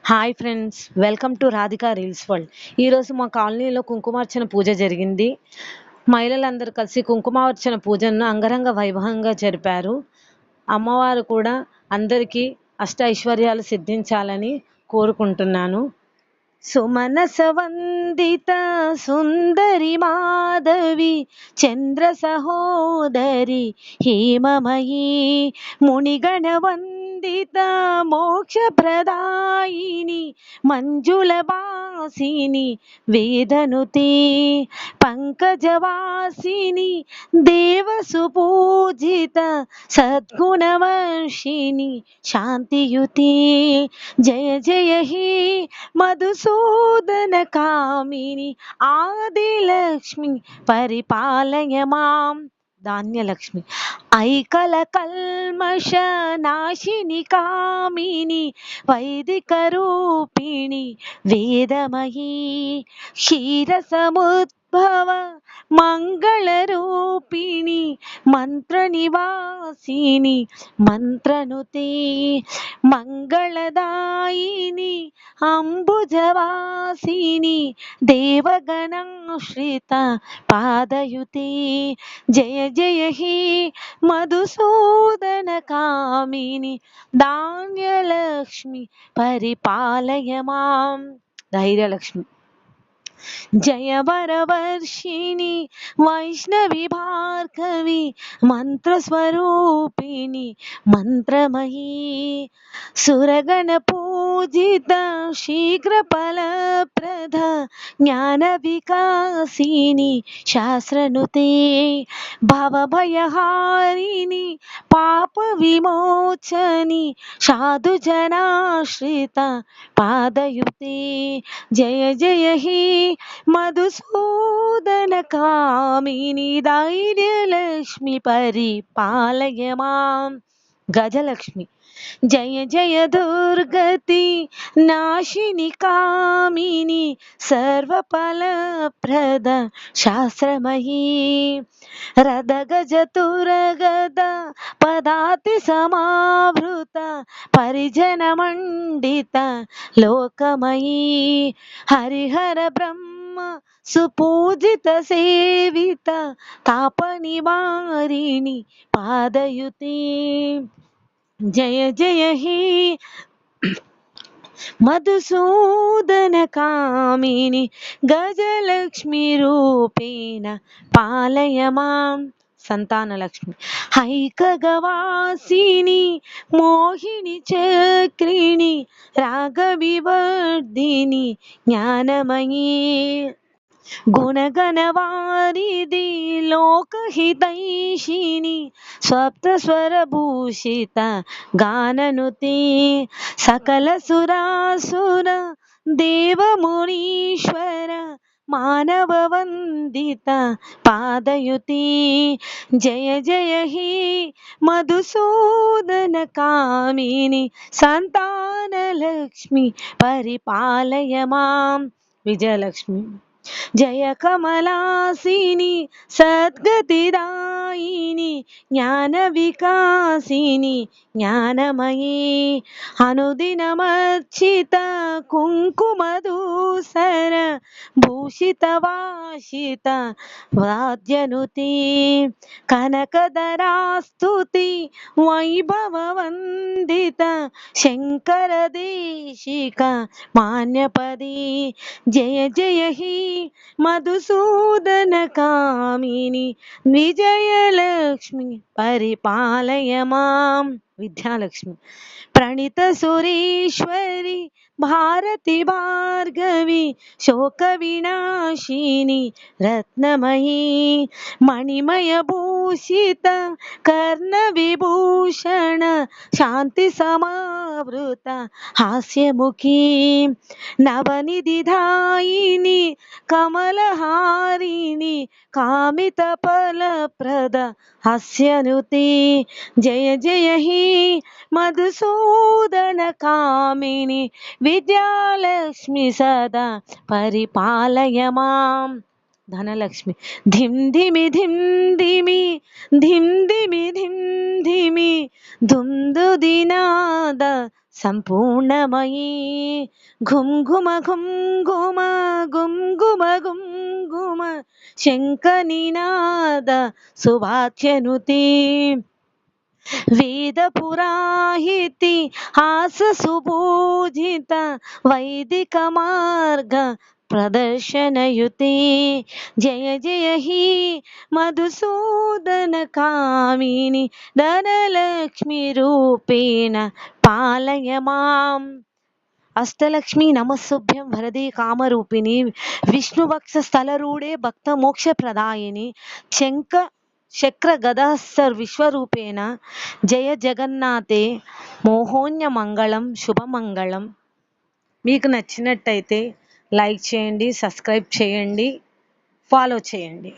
Hi friends, welcome to Radhika reels world. ఈరోజు మా కాలనీలో కుంకుమార్చన పూజ జరిగింది. మహిళలందరూ కలిసి కుంకుమార్చన పూజను అంగరంగ వైభవంగా జరిపారు. అమ్మవారు కూడా అందరికీ అష్ట ఐశ్వర్యాలు సిద్ధించాలని కోరుకుంటున్నాను. సుమనస వందిత సుందరి మాధవి చంద్ర సహోదరి హేమమయీ మునిగణ వందిత మోక్ష ప్రదాయిని మంజుల వాసిని వేదనుతే పంకజవాసిని దేవసుపూజిత సద్గుణవర్షిణి శాంతియుతే జయ జయ హే మధుసూదన కామిని ఆదిలక్ష్మి పరిపాలయ మాం. ధాన్యలక్ష్మి ఐకల కల్మష నాశిని కామిని వైదిక రూపిణి వేదమయీ క్షీర సముద్భవ మంగళ రూపిణి మంత్ర నివాసిని మంత్రనుతే మంగళదాయిని అంబుజవాసిని దేవగణాశ్రిత పాదయుతే జయ జయ హే మధుసూదన కామిని ధాన్యలక్ష్మి పరిపాలయ మాం. ధైర్యలక్ష్మి జయ వరవర్షిణి వైష్ణవి భార్గవి మంత్రస్వరూపిణి మంత్రమయీ సురగణ పూజిత శీఘ్ర ఫలప్రద జ్ఞాన వికాసిని శాస్త్రనుతే భవభయహారిణి పాప విమోచని సాధుజనాశ్రిత పాదయుతే జయ జయ హే మధుసూదన కామిని ధైర్యలక్ష్మి పరిపాలయ మాం. గజలక్ష్మి జయ జయ దుర్గతి నాశిని కామిని సర్వఫలప్రద శాస్త్రమయీ రథ గజ తురగద పదాతి సమావృత పరిజన మండిత లోకమయీ హరిహర బ్రహ్మ సుపూజిత సేవిత తాప నివారిణి పాదయుతే జయ జయ హే మధుసూదన కామిని గజలక్ష్మి రూపేణ పాలయ మాం. సంతానలక్ష్మి హైకగవాసిని మోహిని చక్రిణి రాగవివర్ధిని జ్ఞానమయీ గుణగణవారిది లోకహితైషిణి సప్తస్వరభూషిత గాననుతే సకల సురాసుర దేవమునీశ్వర మానవ వందిత పాదయుతే జయ జయ హే మధుసూదన కామిని సంతానలక్ష్మి పరిపాలయ మాం. విజయలక్ష్మి జయ కమలాసిని సద్గతిదాయిని జ్ఞాన వికాసిని జ్ఞానమయీ అనుదినమర్చిత కుంకుమధూసర భూషిత వాషిత వాద్యనుతే కనకధరాస్తుతి వైభవ వందిత శంకర దేశిక మాన్యపది జయ జయ హే మధుసూదన కామిని విజయలక్ష్మి పరిపాలయ మాం. విద్యాలక్ష్మి ప్రణిత సురేశ్వరి భారతి భార్గవి శోక వినాశిని రత్నమయీ మణిమయ భూషిత కర్ణ విభూషణ శాంతి సమావృత హాస్యముఖీ నవనిధిదాయిని కమలహారిణి కామిత ఫలప్రద హాస్యనుతే జయ జయ హే మధుసూదన కామిని విద్యాలక్ష్మి సదా పరిపాలయ మాం. ధనలక్ష్మి. ధిం ధిమి ధిం ధిమి ధిం ధిమి ధిం ధిమి ధుందుదినాద సంపూర్ణమయీ ఘుం ఘుమ ఘుం ఘుమ గుం గుమ గుం గుమ శంఖనినాద సువాచ్యనుతి వేద పురాహితి హాస సుపూజిత వైదిక మార్గ ప్రదర్శనయుతే జయ జయ హి మధుసూదన కామిని ధనలక్ష్మి రూపేణ పాలయ మాం. అష్టలక్ష్మీ నమస్సుభ్యం వరదే కామరూపిణి విష్ణువక్ష స్థలరూఢే భక్త మోక్ష ప్రదాయిని చక్ర గదాస్సర్ విశ్వరూపేణ జయ జగన్నాథే మోహోన్య మంగళం శుభమంగళం. మీకు నచ్చినట్టయితే లైక్ చేయండి, సబ్స్క్రైబ్ చేయండి, ఫాలో చేయండి.